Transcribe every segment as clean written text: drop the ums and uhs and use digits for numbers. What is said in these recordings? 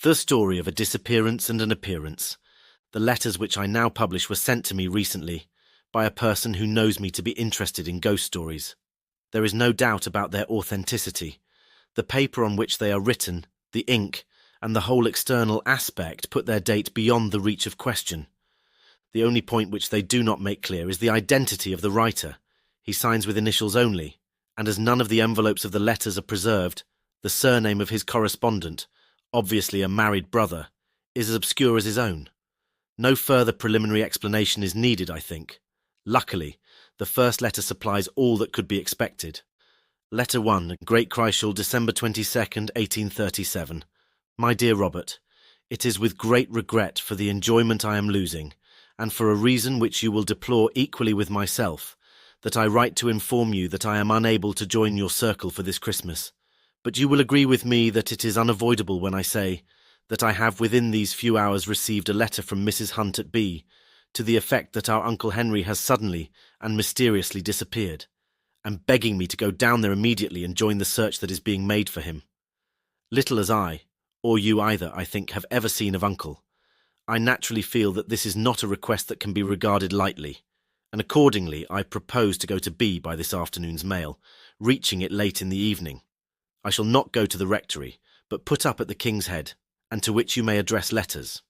The story of a disappearance and an appearance. The letters which I now publish were sent to me recently by a person who knows me to be interested in ghost stories. There is no doubt about their authenticity. The paper on which they are written, the ink, and the whole external aspect put their date beyond the reach of question. The only point which they do not make clear is the identity of the writer. He signs with initials only, and as none of the envelopes of the letters are preserved, the surname of his correspondent, obviously a married brother, is as obscure as his own. No further preliminary explanation is needed, I think. Luckily, the first letter supplies all that could be expected. Letter 1, Great Christchell, December 22nd, 1837. My dear Robert, it is with great regret for the enjoyment I am losing, and for a reason which you will deplore equally with myself, that I write to inform you that I am unable to join your circle for this Christmas. But you will agree with me that it is unavoidable when I say that I have within these few hours received a letter from Mrs. Hunt at B, to the effect that our Uncle Henry has suddenly and mysteriously disappeared, and begging me to go down there immediately and join the search that is being made for him. Little as I, or you either, I think, have ever seen of Uncle, I naturally feel that this is not a request that can be regarded lightly, and accordingly I propose to go to B by this afternoon's mail, reaching it late in the evening. I shall not go to the rectory, but put up at the King's Head, and to which you may address letters.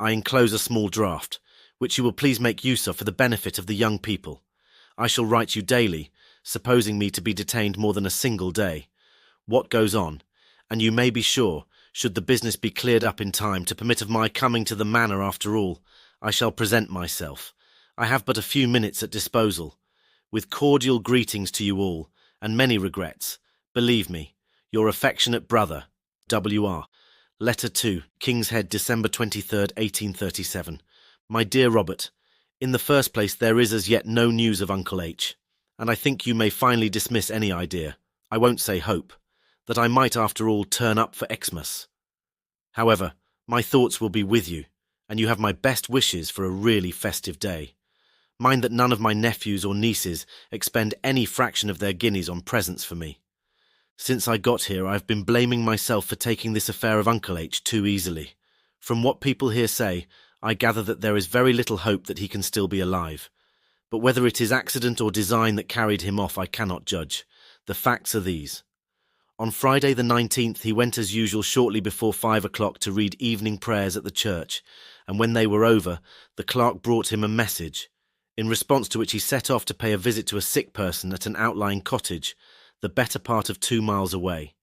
I enclose a small draft, which you will please make use of for the benefit of the young people. I shall write you daily, supposing me to be detained more than a single day, what goes on, and you may be sure, should the business be cleared up in time to permit of my coming to the manor after all, I shall present myself. I have but a few minutes at disposal. With cordial greetings to you all, and many regrets, believe me, your affectionate brother, W.R. Letter 2, King's Head, December 23rd, 1837. My dear Robert, in the first place there is as yet no news of Uncle H, and I think you may finally dismiss any idea, I won't say hope, that I might after all turn up for Xmas. However, my thoughts will be with you, and you have my best wishes for a really festive day. Mind that none of my nephews or nieces expend any fraction of their guineas on presents for me. Since I got here I have been blaming myself for taking this affair of Uncle H too easily. From what people here say, I gather that there is very little hope that he can still be alive. But whether it is accident or design that carried him off I cannot judge. The facts are these. On Friday the 19th he went as usual shortly before 5 o'clock to read evening prayers at the church, and when they were over, the clerk brought him a message, in response to which he set off to pay a visit to a sick person at an outlying cottage, the better part of 2 miles away.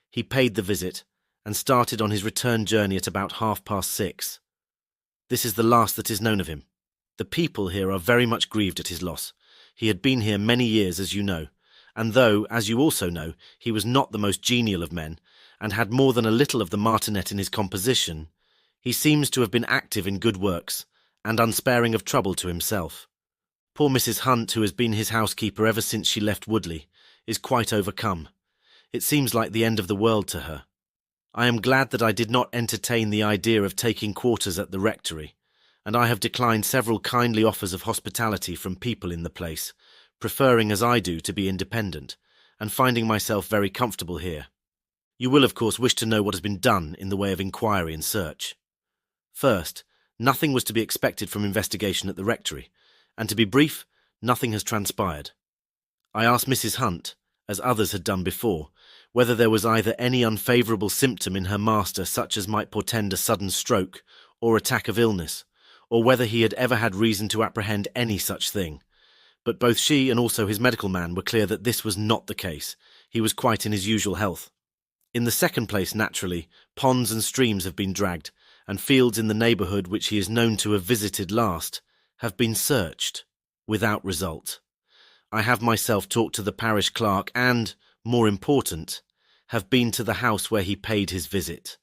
He paid the visit, and started on his return journey at about 6:30. This is the last that is known of him. The people here are very much grieved at his loss. He had been here many years, as you know, and though, as you also know, he was not the most genial of men, and had more than a little of the martinet in his composition, he seems to have been active in good works, and unsparing of trouble to himself. Poor Mrs. Hunt, who has been his housekeeper ever since she left Woodley, is quite overcome. It seems like the end of the world to her. I am glad that I did not entertain the idea of taking quarters at the rectory, and I have declined several kindly offers of hospitality from people in the place, preferring as I do to be independent, and finding myself very comfortable here. You will of course wish to know what has been done in the way of inquiry and search. First, nothing was to be expected from investigation at the rectory, and to be brief, nothing has transpired. I asked Mrs. Hunt, as others had done before, whether there was either any unfavourable symptom in her master such as might portend a sudden stroke or attack of illness, or whether he had ever had reason to apprehend any such thing. But both she and also his medical man were clear that this was not the case. He was quite in his usual health. In the second place, naturally, ponds and streams have been dragged, and fields in the neighbourhood which he is known to have visited last have been searched, without result. I have myself talked to the parish clerk and, more important, have been to the house where he paid his visit.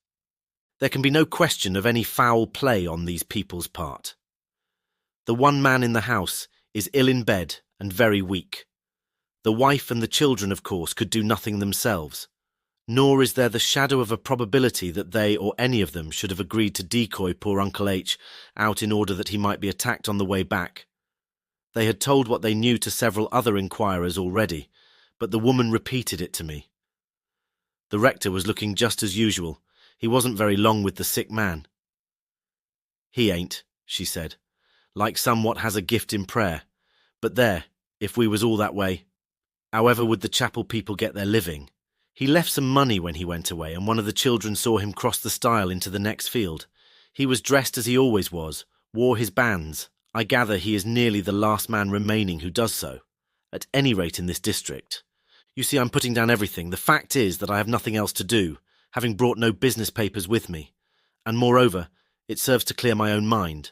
There can be no question of any foul play on these people's part. The one man in the house is ill in bed and very weak. The wife and the children, of course, could do nothing themselves, nor is there the shadow of a probability that they or any of them should have agreed to decoy poor Uncle H out in order that he might be attacked on the way back. They had told what they knew to several other inquirers already, but the woman repeated it to me. The rector was looking just as usual. He wasn't very long with the sick man. He ain't, she said, like some what has a gift in prayer. But there, if we was all that way, however would the chapel people get their living? He left some money when he went away, and one of the children saw him cross the stile into the next field. He was dressed as he always was, wore his bands. I gather he is nearly the last man remaining who does so, at any rate in this district. You see, I'm putting down everything. The fact is that I have nothing else to do, having brought no business papers with me, and moreover, it serves to clear my own mind,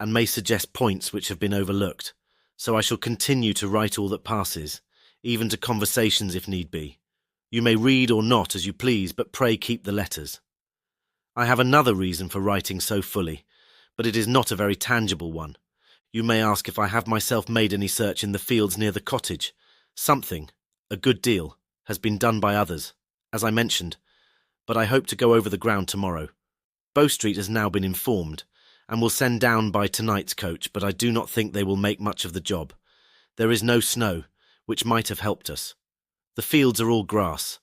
and may suggest points which have been overlooked. So I shall continue to write all that passes, even to conversations if need be. You may read or not as you please, but pray keep the letters. I have another reason for writing so fully, but it is not a very tangible one. You may ask if I have myself made any search in the fields near the cottage. Something, a good deal, has been done by others, as I mentioned, but I hope to go over the ground tomorrow. Bow Street has now been informed, and will send down by tonight's coach, but I do not think they will make much of the job. There is no snow, which might have helped us. The fields are all grass.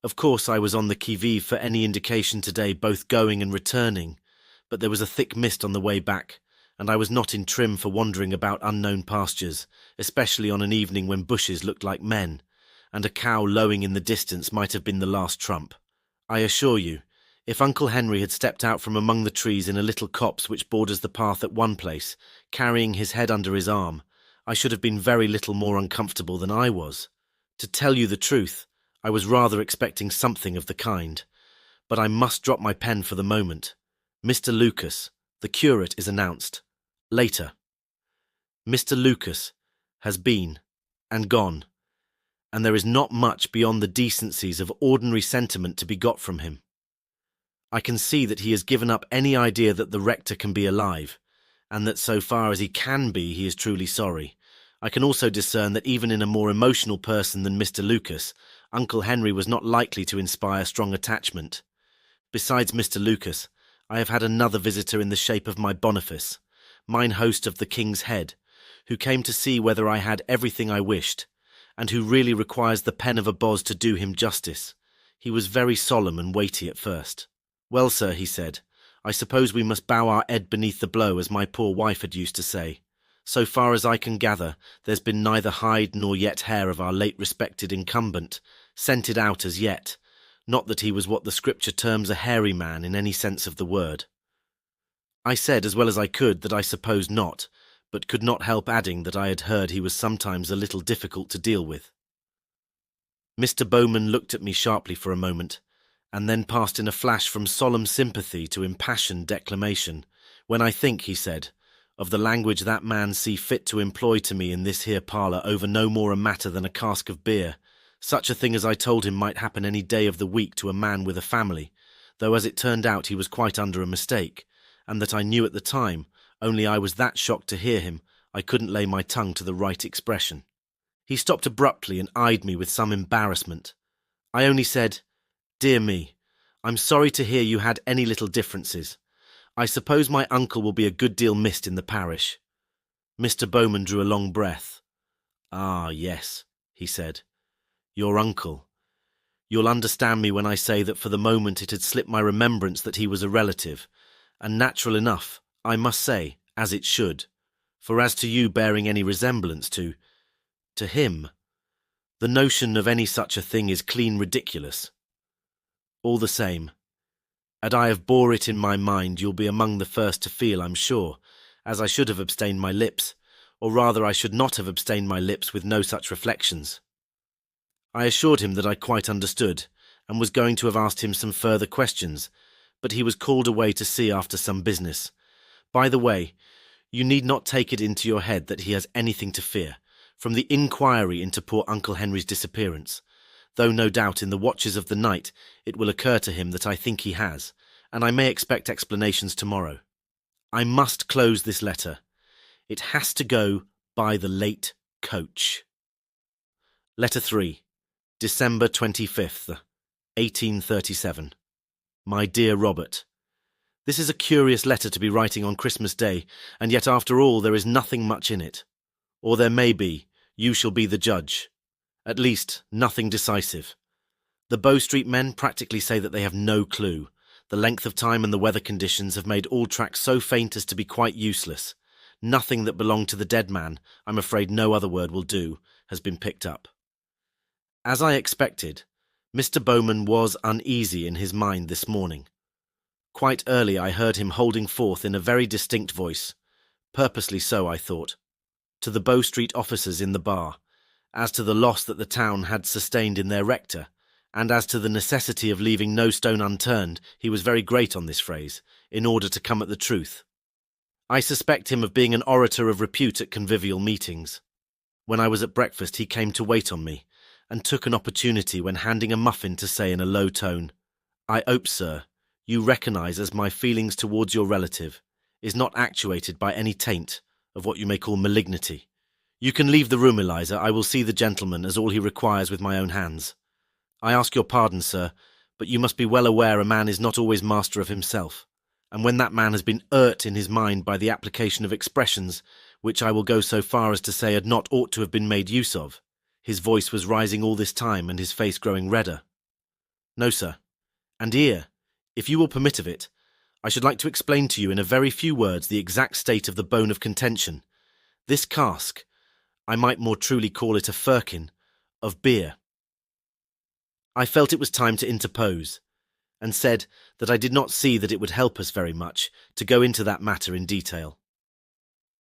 Of course I was on the qui-vive for any indication today, both going and returning, but there was a thick mist on the way back, and I was not in trim for wandering about unknown pastures, especially on an evening when bushes looked like men, and a cow lowing in the distance might have been the last trump. I assure you, if Uncle Henry had stepped out from among the trees in a little copse which borders the path at one place, carrying his head under his arm, I should have been very little more uncomfortable than I was. To tell you the truth, I was rather expecting something of the kind. But I must drop my pen for the moment. Mr. Lucas, the curate, is announced. Later. Mr. Lucas has been and gone, and there is not much beyond the decencies of ordinary sentiment to be got from him. I can see that he has given up any idea that the rector can be alive, and that so far as he can be, he is truly sorry. I can also discern that even in a more emotional person than Mr. Lucas, Uncle Henry was not likely to inspire strong attachment. Besides Mr. Lucas, I have had another visitor in the shape of my Boniface, mine host of the King's Head, who came to see whether I had everything I wished, and who really requires the pen of a Boz to do him justice. He was very solemn and weighty at first. "Well, sir," he said, "I suppose we must bow our head beneath the blow, as my poor wife had used to say. So far as I can gather, there's been neither hide nor yet hair of our late respected incumbent scented out as yet, not that he was what the Scripture terms a hairy man in any sense of the word." I said, as well as I could, that I supposed not, but could not help adding that I had heard he was sometimes a little difficult to deal with. Mr. Bowman looked at me sharply for a moment, and then passed in a flash from solemn sympathy to impassioned declamation, when I think, he said, of the language that man see fit to employ to me in this here parlour over no more a matter than a cask of beer. Such a thing as I told him might happen any day of the week to a man with a family, though as it turned out he was quite under a mistake, and that I knew at the time, only I was that shocked to hear him, I couldn't lay my tongue to the right expression. He stopped abruptly and eyed me with some embarrassment. I only said, "Dear me, I'm sorry to hear you had any little differences. I suppose my uncle will be a good deal missed in the parish." Mr. Bowman drew a long breath. "Ah, yes," he said. "Your uncle. You'll understand me when I say that for the moment it had slipped my remembrance that he was a relative, and natural enough, I must say, as it should. For as to you bearing any resemblance to him, the notion of any such a thing is clean ridiculous. All the same, and I have bore it in my mind, you'll be among the first to feel, I'm sure, as I should have abstained my lips, or rather I should not have abstained my lips with no such reflections." I assured him that I quite understood, and was going to have asked him some further questions, but he was called away to see after some business. By the way, you need not take it into your head that he has anything to fear from the inquiry into poor Uncle Henry's disappearance, though no doubt in the watches of the night it will occur to him that I think he has, and I may expect explanations tomorrow. I must close this letter. It has to go by the late coach. Letter 3. December 25th, 1837. My dear Robert, this is a curious letter to be writing on Christmas Day, and yet after all there is nothing much in it. Or there may be, you shall be the judge. At least, nothing decisive. The Bow Street men practically say that they have no clue, The length of time and the weather conditions have made all tracks so faint as to be quite useless. Nothing that belonged to the dead man, I'm afraid no other word will do, has been picked up. As I expected, Mr. Bowman was uneasy in his mind this morning. Quite early I heard him holding forth in a very distinct voice, purposely so, I thought, to the Bow Street officers in the bar, as to the loss that the town had sustained in their rector, and as to the necessity of leaving no stone unturned. He was very great on this phrase, in order to come at the truth. I suspect him of being an orator of repute at convivial meetings. When I was at breakfast he came to wait on me, and took an opportunity when handing a muffin to say in a low tone, "I hope, sir, you recognise as my feelings towards your relative is not actuated by any taint of what you may call malignity. You can leave the room, Eliza. I will see the gentleman as all he requires with my own hands. I ask your pardon, sir, but you must be well aware a man is not always master of himself, and when that man has been irked in his mind by the application of expressions which I will go so far as to say had not ought to have been made use of." His voice was rising all this time and his face growing redder. "No, sir. And here, if you will permit of it, I should like to explain to you in a very few words the exact state of the bone of contention. This cask, I might more truly call it a firkin, of beer." I felt it was time to interpose, and said that I did not see that it would help us very much to go into that matter in detail.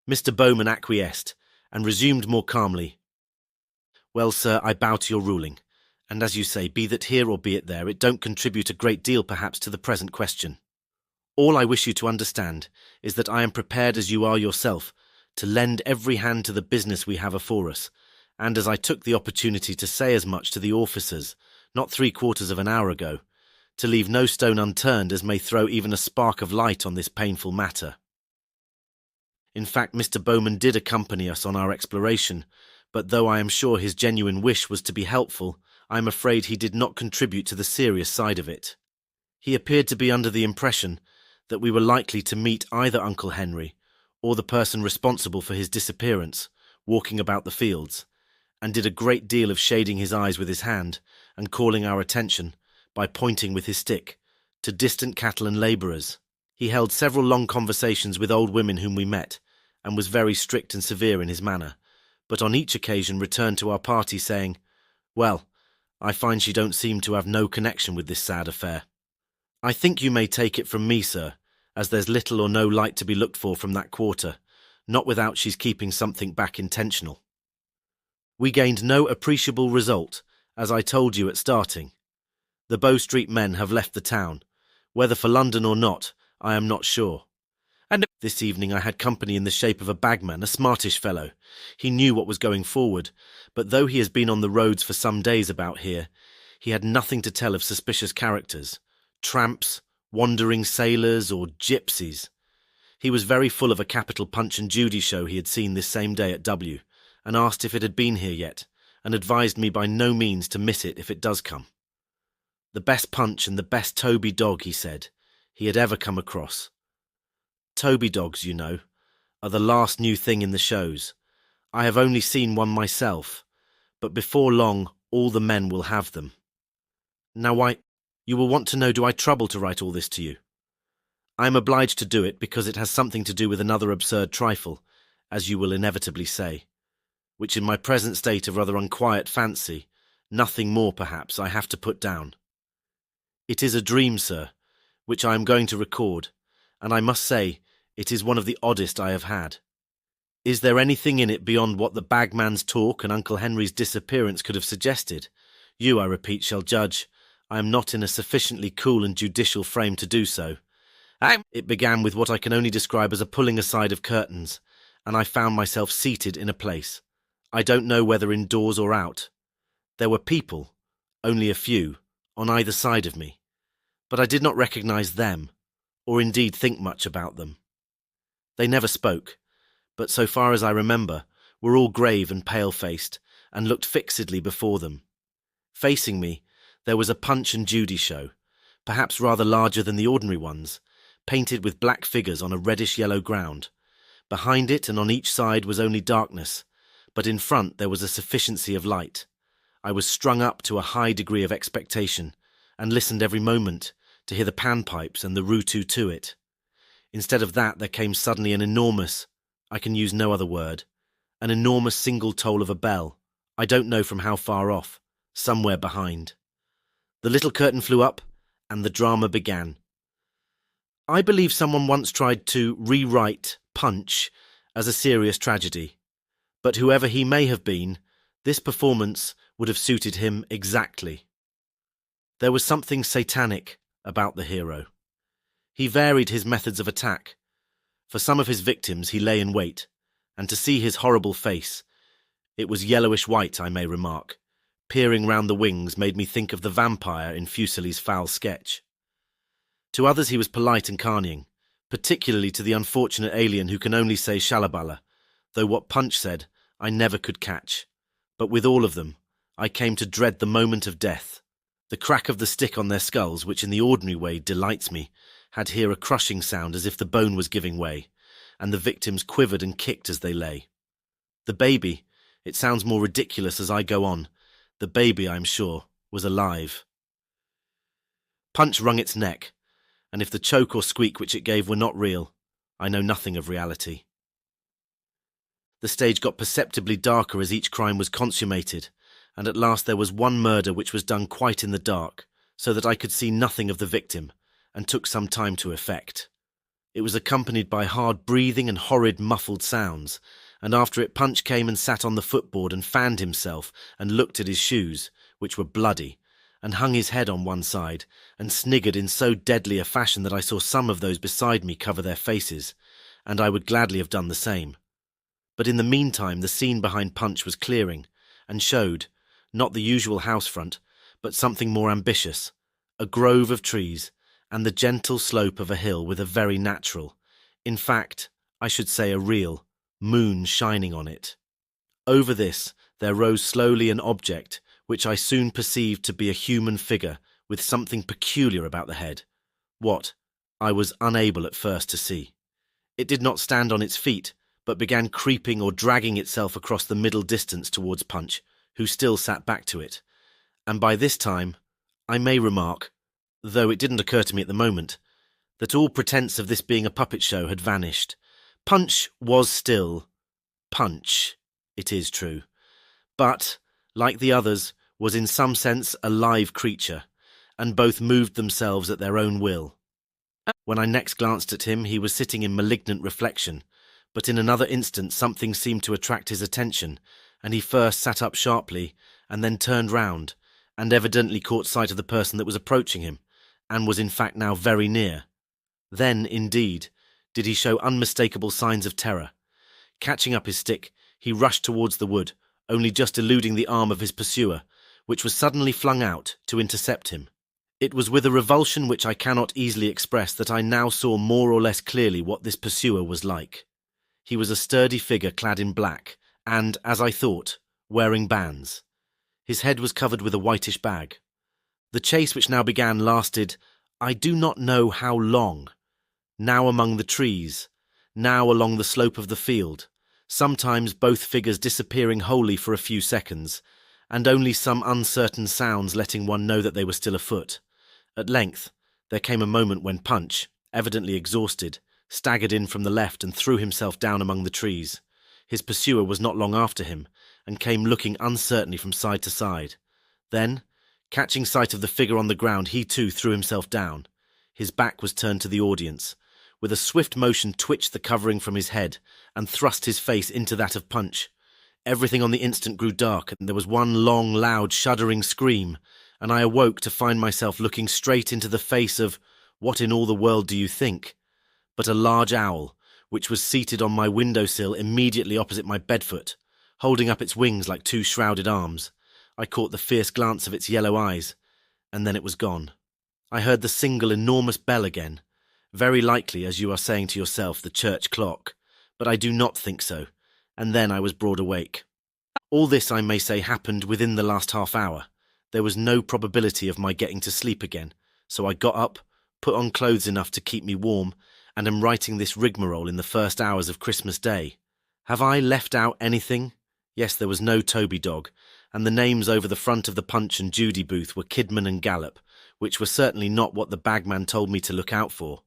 Mr. Bowman acquiesced, and resumed more calmly, "Well, sir, I bow to your ruling, and as you say, be that here or be it there, it don't contribute a great deal perhaps to the present question. All I wish you to understand is that I am prepared, as you are yourself, to lend every hand to the business we have afore us, and as I took the opportunity to say as much to the officers not 3/4 of an hour ago, to leave no stone unturned as may throw even a spark of light on this painful matter." In fact, Mr. Bowman did accompany us on our exploration, but though I am sure his genuine wish was to be helpful, I am afraid he did not contribute to the serious side of it. He appeared to be under the impression that we were likely to meet either Uncle Henry or the person responsible for his disappearance walking about the fields, and did a great deal of shading his eyes with his hand and calling our attention, by pointing with his stick, to distant cattle and labourers. He held several long conversations with old women whom we met, and was very strict and severe in his manner, but on each occasion returned to our party saying, "Well, I find she don't seem to have no connection with this sad affair. I think you may take it from me, sir, as there's little or no light to be looked for from that quarter, not without she's keeping something back intentional." We gained no appreciable result, as I told you at starting. The Bow Street men have left the town, whether for London or not, I am not sure. And this evening I had company in the shape of a bagman, a smartish fellow. He knew what was going forward, but though he has been on the roads for some days about here, he had nothing to tell of suspicious characters, tramps, wandering sailors, or gypsies. He was very full of a capital Punch and Judy show he had seen this same day at W, and asked if it had been here yet, and advised me by no means to miss it if it does come. The best Punch and the best Toby dog, he said, he had ever come across. Toby dogs, you know, are the last new thing in the shows. I have only seen one myself, but before long all the men will have them. Now you will want to know, do I trouble to write all this to you? I am obliged to do it because it has something to do with another absurd trifle, as you will inevitably say, which in my present state of rather unquiet fancy, nothing more perhaps, I have to put down. It is a dream, sir, which I am going to record, and I must say it is one of the oddest I have had. Is there anything in it beyond what the bagman's talk and Uncle Henry's disappearance could have suggested? You, I repeat, shall judge. I am not in a sufficiently cool and judicial frame to do so. It began with what I can only describe as a pulling aside of curtains, and I found myself seated in a place. I don't know whether indoors or out. There were people, only a few, on either side of me, but I did not recognise them, or indeed think much about them. They never spoke, but so far as I remember, were all grave and pale-faced, and looked fixedly before them. Facing me, there was a Punch and Judy show, perhaps rather larger than the ordinary ones, painted with black figures on a reddish-yellow ground. Behind it and on each side was only darkness, but in front there was a sufficiency of light. I was strung up to a high degree of expectation, and listened every moment to hear the panpipes and the roo-too it. Instead of that, there came suddenly an enormous, I can use no other word, an enormous single toll of a bell, I don't know from how far off, somewhere behind. The little curtain flew up, and the drama began. I believe someone once tried to rewrite Punch as a serious tragedy, but whoever he may have been, this performance would have suited him exactly. There was something satanic about the hero. He varied his methods of attack. For some of his victims he lay in wait, and to see his horrible face, it was yellowish-white, I may remark, peering round the wings made me think of the vampire in Fuseli's foul sketch. To others he was polite and carnying, particularly to the unfortunate alien who can only say shalabala, though what Punch said I never could catch. But with all of them, I came to dread the moment of death. The crack of the stick on their skulls, which in the ordinary way delights me, had here a crushing sound as if the bone was giving way, and the victims quivered and kicked as they lay. The baby, it sounds more ridiculous as I go on, the baby, I am sure, was alive. Punch wrung its neck, and if the choke or squeak which it gave were not real, I know nothing of reality. The stage got perceptibly darker as each crime was consummated, and at last there was one murder which was done quite in the dark, so that I could see nothing of the victim, and took some time to effect. It was accompanied by hard breathing and horrid muffled sounds, and after it Punch came and sat on the footboard and fanned himself and looked at his shoes, which were bloody, and hung his head on one side, and sniggered in so deadly a fashion that I saw some of those beside me cover their faces, and I would gladly have done the same. But in the meantime the scene behind Punch was clearing, and showed, not the usual house front, but something more ambitious, a grove of trees, and the gentle slope of a hill with a very natural, in fact, I should say a real, moon shining on it. Over this there rose slowly an object which I soon perceived to be a human figure with something peculiar about the head, what I was unable at first to see. It did not stand on its feet, but began creeping or dragging itself across the middle distance towards Punch, who still sat back to it, and by this time, I may remark, though it didn't occur to me at the moment, that all pretence of this being a puppet show had vanished. Punch was still Punch, it is true, but, like the others, was in some sense a live creature, and both moved themselves at their own will. When I next glanced at him, he was sitting in malignant reflection, but in another instant something seemed to attract his attention, and he first sat up sharply, and then turned round, and evidently caught sight of the person that was approaching him, and was in fact now very near. Then, indeed, did he show unmistakable signs of terror. Catching up his stick, he rushed towards the wood, only just eluding the arm of his pursuer, which was suddenly flung out to intercept him. It was with a revulsion which I cannot easily express that I now saw more or less clearly what this pursuer was like. He was a sturdy figure clad in black, and, as I thought, wearing bands. His head was covered with a whitish bag. The chase which now began lasted, I do not know how long, now among the trees, now along the slope of the field, sometimes both figures disappearing wholly for a few seconds, and only some uncertain sounds letting one know that they were still afoot. At length, there came a moment when Punch, evidently exhausted, staggered in from the left and threw himself down among the trees. His pursuer was not long after him, and came looking uncertainly from side to side. Then, catching sight of the figure on the ground, he too threw himself down. His back was turned to the audience. With a swift motion twitched the covering from his head, and thrust his face into that of Punch. Everything on the instant grew dark, and there was one long, loud, shuddering scream, and I awoke to find myself looking straight into the face of, what in all the world do you think, but a large owl, which was seated on my window-sill immediately opposite my bedfoot, holding up its wings like two shrouded arms. I caught the fierce glance of its yellow eyes, and then it was gone. I heard the single enormous bell again, very likely, as you are saying to yourself, the church clock, but I do not think so, and then I was broad awake. All this, I may say, happened within the last half hour. There was no probability of my getting to sleep again, so I got up, put on clothes enough to keep me warm, and am writing this rigmarole in the first hours of Christmas Day. Have I left out anything? Yes, there was no Toby dog, and the names over the front of the Punch and Judy booth were Kidman and Gallop, which were certainly not what the bagman told me to look out for.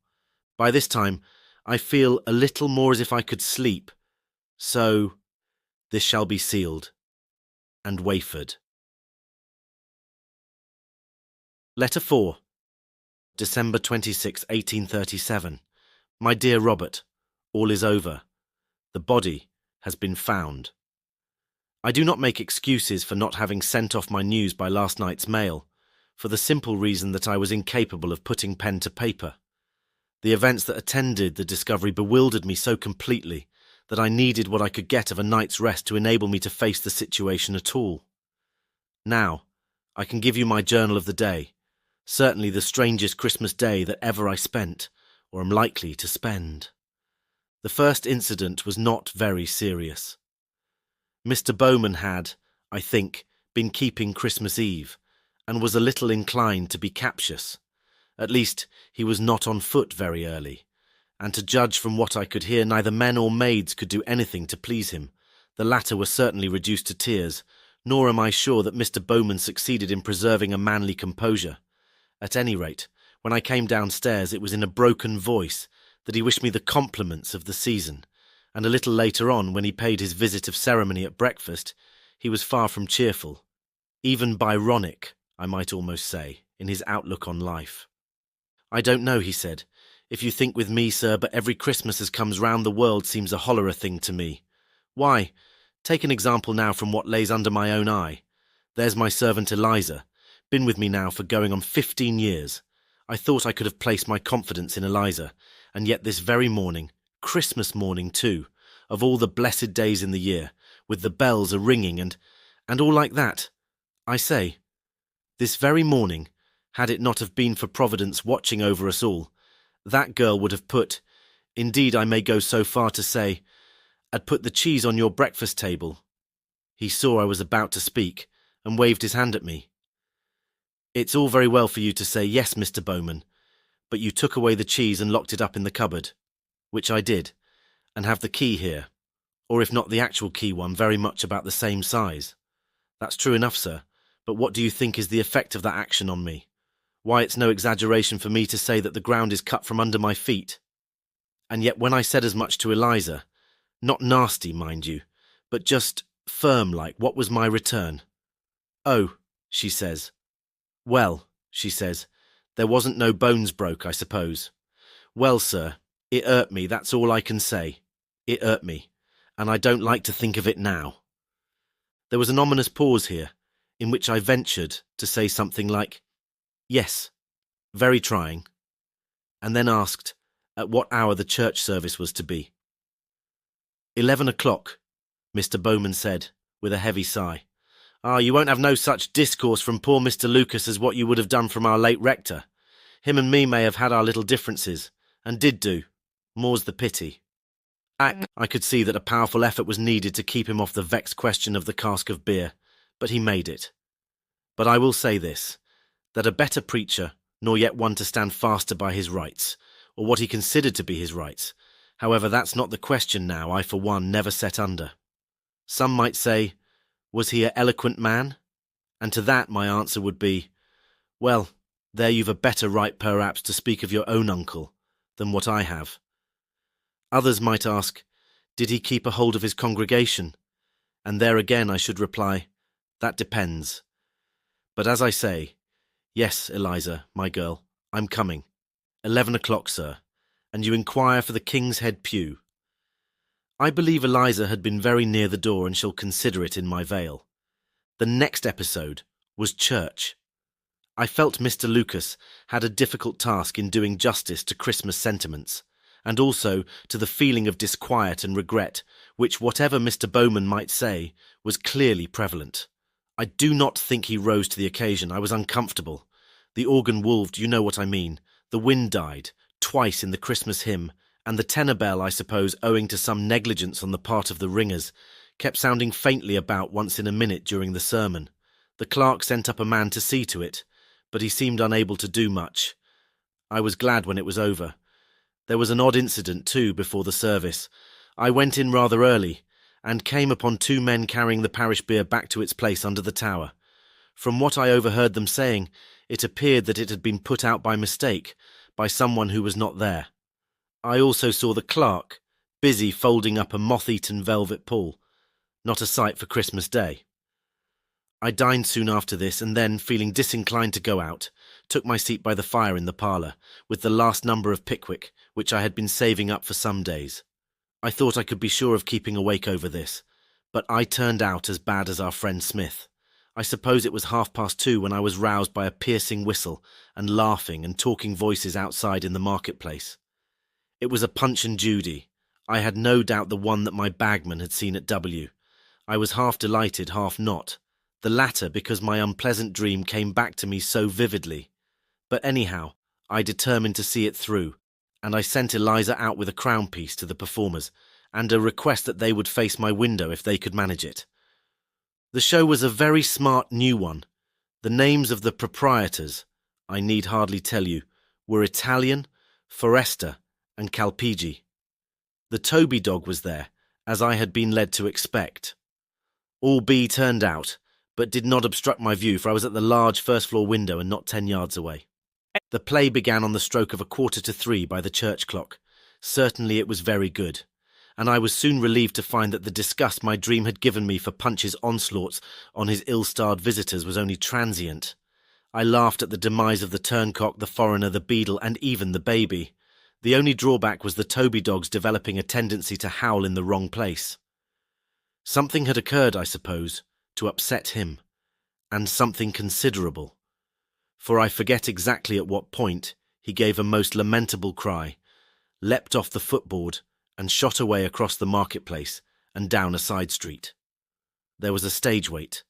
By this time, I feel a little more as if I could sleep. So, this shall be sealed and wafered. Letter 4. December 26, 1837. My dear Robert, all is over. The body has been found. I do not make excuses for not having sent off my news by last night's mail, for the simple reason that I was incapable of putting pen to paper. The events that attended the discovery bewildered me so completely that I needed what I could get of a night's rest to enable me to face the situation at all. Now, I can give you my journal of the day, certainly the strangest Christmas day that ever I spent, or am likely to spend. The first incident was not very serious. Mr. Bowman had, I think, been keeping Christmas Eve, and was a little inclined to be captious. At least, he was not on foot very early, and to judge from what I could hear, neither men or maids could do anything to please him. The latter were certainly reduced to tears, nor am I sure that Mr. Bowman succeeded in preserving a manly composure. At any rate, when I came downstairs, it was in a broken voice that he wished me the compliments of the season, and a little later on, when he paid his visit of ceremony at breakfast, he was far from cheerful, even Byronic, I might almost say, in his outlook on life. "I don't know," he said, "if you think with me, sir, but every Christmas as comes round the world seems a hollerer thing to me. Why, take an example now from what lays under my own eye. There's my servant Eliza, been with me now for going on 15 years. I thought I could have placed my confidence in Eliza, and yet this very morning, Christmas morning too, of all the blessed days in the year, with the bells a-ringing and all like that, I say, this very morning, had it not have been for Providence watching over us all, that girl would have put, indeed I may go so far to say, had put the cheese on your breakfast table." He saw I was about to speak, and waved his hand at me. "It's all very well for you to say, yes, Mr. Bowman, but you took away the cheese and locked it up in the cupboard," which I did, "and have the key here, or if not the actual key one, very much about the same size." "That's true enough, sir, but what do you think is the effect of that action on me? Why, it's no exaggeration for me to say that the ground is cut from under my feet. And yet when I said as much to Eliza, not nasty, mind you, but just firm-like, what was my return? 'Oh,' she says. 'Well,' she says, 'there wasn't no bones broke, I suppose.' Well, sir, it hurt me, that's all I can say. It hurt me, and I don't like to think of it now." There was an ominous pause here, in which I ventured to say something like, "Yes, very trying," and then asked at what hour the church service was to be. 11 o'clock, Mr. Bowman said, with a heavy sigh. "Ah, you won't have no such discourse from poor Mr. Lucas as what you would have done from our late rector. Him and me may have had our little differences, and did do. More's the pity." I could see that a powerful effort was needed to keep him off the vexed question of the cask of beer, but he made it. But I will say this, that a better preacher, nor yet one to stand faster by his rights, or what he considered to be his rights. However, that's not the question now, I for one never set under. Some might say, was he an eloquent man? And to that my answer would be, well, there you've a better right perhaps to speak of your own uncle than what I have. Others might ask, did he keep a hold of his congregation? And there again I should reply, that depends. But as I say, yes, Eliza, my girl, I'm coming. 11 o'clock, sir, and you inquire for the King's Head pew. I believe Eliza had been very near the door and shall consider it in my veil. The next episode was church. I felt Mr. Lucas had a difficult task in doing justice to Christmas sentiments, and also to the feeling of disquiet and regret, which, whatever Mr. Bowman might say, was clearly prevalent. I do not think he rose to the occasion. I was uncomfortable. The organ wolved, you know what I mean. The wind died, twice in the Christmas hymn, and the tenor bell, I suppose, owing to some negligence on the part of the ringers, kept sounding faintly about once in a minute during the sermon. The clerk sent up a man to see to it, but he seemed unable to do much. I was glad when it was over. There was an odd incident, too, before the service. I went in rather early, and came upon two men carrying the parish beer back to its place under the tower. From what I overheard them saying, it appeared that it had been put out by mistake, by someone who was not there. I also saw the clerk, busy folding up a moth-eaten velvet pall. Not a sight for Christmas Day. I dined soon after this, and then, feeling disinclined to go out, took my seat by the fire in the parlour, with the last number of Pickwick, which I had been saving up for some days. I thought I could be sure of keeping awake over this, but I turned out as bad as our friend Smith. I suppose it was 2:30 when I was roused by a piercing whistle and laughing and talking voices outside in the marketplace. It was a Punch and Judy. I had no doubt the one that my bagman had seen at W. I was half delighted, half not. The latter because my unpleasant dream came back to me so vividly. But anyhow, I determined to see it through, and I sent Eliza out with a crown piece to the performers, and a request that they would face my window if they could manage it. The show was a very smart new one. The names of the proprietors, I need hardly tell you, were Italian, Foresta, and Calpigi. The Toby dog was there, as I had been led to expect. All B turned out, but did not obstruct my view, for I was at the large first-floor window and not 10 yards away. The play began on the stroke of 2:45 by the church clock. Certainly it was very good, and I was soon relieved to find that the disgust my dream had given me for Punch's onslaughts on his ill-starred visitors was only transient. I laughed at the demise of the turncock, the foreigner, the beadle, and even the baby. The only drawback was the Toby dog's developing a tendency to howl in the wrong place. Something had occurred, I suppose, to upset him, and something considerable. For I forget exactly at what point he gave a most lamentable cry, leapt off the footboard, and shot away across the marketplace and down a side street. There was a stage wait,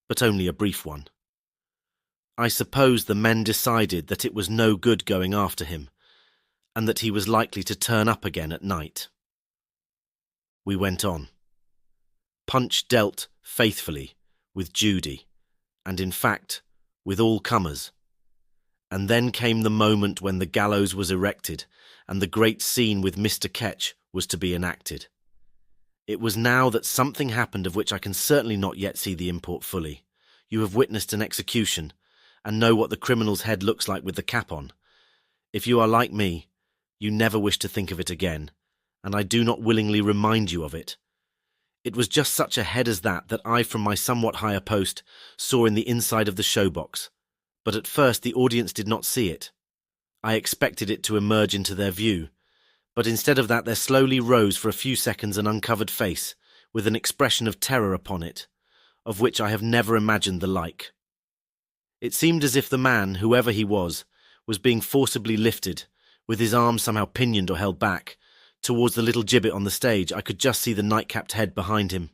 but only a brief one. I suppose the men decided that it was no good going after him, and that he was likely to turn up again at night. We went on. Punch dealt faithfully with Judy, and in fact with all comers. And then came the moment when the gallows was erected and the great scene with Mr. Ketch was to be enacted. It was now that something happened of which I can certainly not yet see the import fully. You have witnessed an execution, and know what the criminal's head looks like with the cap on. If you are like me, you never wish to think of it again, and I do not willingly remind you of it. It was just such a head as that I, from my somewhat higher post, saw in the inside of the show box, but at first the audience did not see it. I expected it to emerge into their view, but instead of that there slowly rose for a few seconds an uncovered face, with an expression of terror upon it, of which I have never imagined the like. It seemed as if the man, whoever he was being forcibly lifted, with his arms somehow pinioned or held back, towards the little gibbet on the stage. I could just see the night-capped head behind him.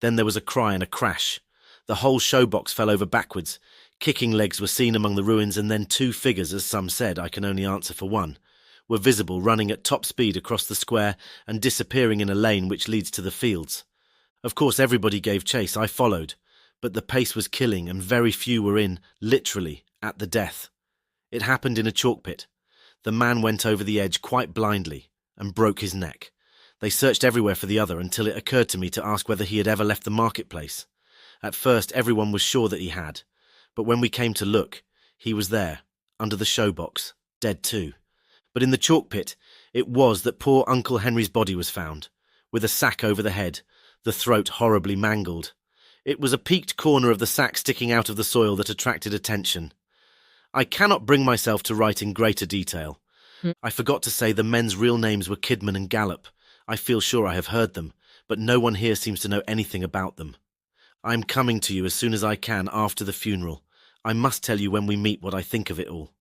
Then there was a cry and a crash. The whole show box fell over backwards. Kicking legs were seen among the ruins, and then two figures, as some said, I can only answer for one, were visible running at top speed across the square and disappearing in a lane which leads to the fields. Of course everybody gave chase. I followed, but the pace was killing, and very few were in, literally, at the death. It happened in a chalk pit. The man went over the edge quite blindly and broke his neck. They searched everywhere for the other until it occurred to me to ask whether he had ever left the marketplace. At first everyone was sure that he had, but when we came to look, he was there, under the show box, dead too. But in the chalk pit, it was that poor Uncle Henry's body was found, with a sack over the head, the throat horribly mangled. It was a peaked corner of the sack sticking out of the soil that attracted attention. I cannot bring myself to write in greater detail. I forgot to say the men's real names were Kidman and Gallop. I feel sure I have heard them, but no one here seems to know anything about them. I am coming to you as soon as I can after the funeral. I must tell you when we meet what I think of it all.